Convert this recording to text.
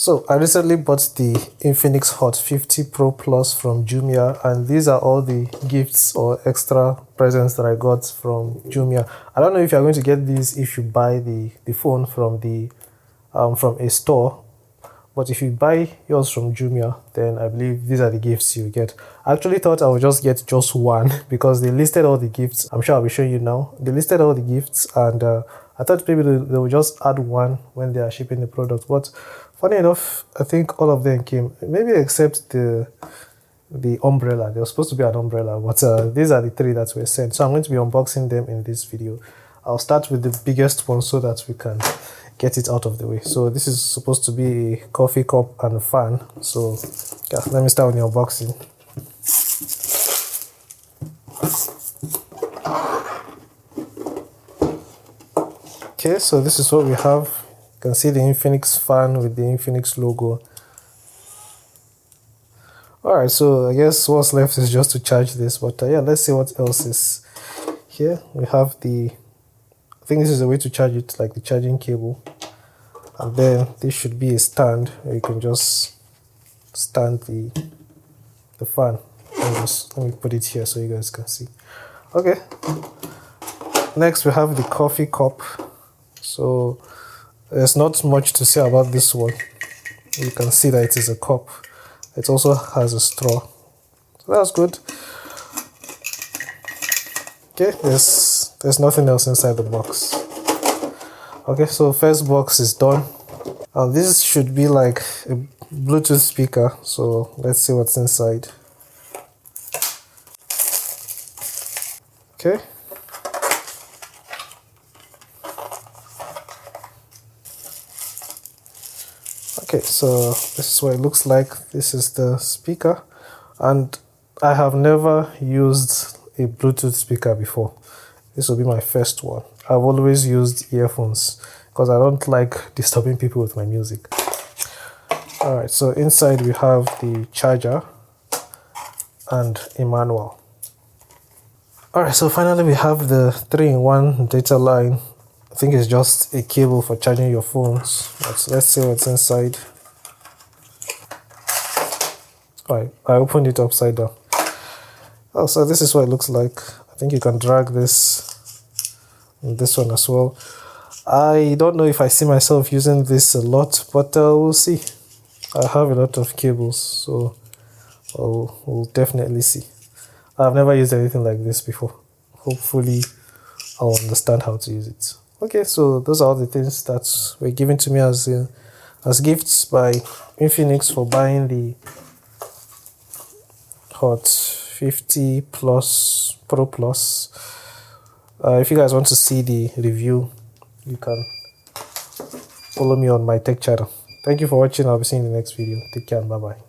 So I recently bought the Infinix Hot 50 Pro Plus from Jumia, and these are all the gifts or extra presents that I got from Jumia. I don't know if you're going to get these if you buy the phone from from a store, but if you buy yours from Jumia, then I believe these are the gifts you get. I actually thought I would just get just one because they listed all the gifts. I'm sure I'll be showing you now. They listed all the gifts, and I thought maybe they will just add one when they are shipping the product. But funny enough, I think all of them came, maybe except the umbrella. There was supposed to be an umbrella, but these are the three that were sent. So I'm going to be unboxing them in this video. I'll start with the biggest one so that we can get it out of the way. So this is supposed to be a coffee cup and a fan. So yeah, let me start with the unboxing. Okay, so this is what we have. You can see the Infinix fan with the Infinix logo. Alright, so I guess what's left is just to charge this, but yeah, let's see what else is here. We have I think this is a way to charge it, like the charging cable. And then this should be a stand where you can just stand the fan. Let me put it here so you guys can see. Okay, next we have the coffee cup. So there's not much to say about this one. You can see that it is a cup. It also has a straw, so that's good. Okay, there's nothing else inside the box. Okay, so first box is done. This should be like a Bluetooth speaker, so let's see what's inside. Okay. Okay, so this is what it looks like. This is the speaker, and I have never used a Bluetooth speaker before. This will be my first one. I've always used earphones because I don't like disturbing people with my music. Alright, so inside we have the charger and a manual. Alright, so finally we have the 3-in-1 data line. I think it's just a cable for charging your phones. Let's see what's inside. Alright, I opened it upside down. Oh, so this is what it looks like. I think you can drag this and this one as well. I don't know if I see myself using this a lot, but we'll see. I have a lot of cables, so we'll definitely see. I've never used anything like this before. Hopefully I'll understand how to use it. Okay, so those are all the things that were given to me as gifts by Infinix for buying the Hot 50 Plus Pro Plus. If you guys want to see the review, you can follow me on my tech channel. Thank you for watching. I'll be seeing you in the next video. Take care and bye bye.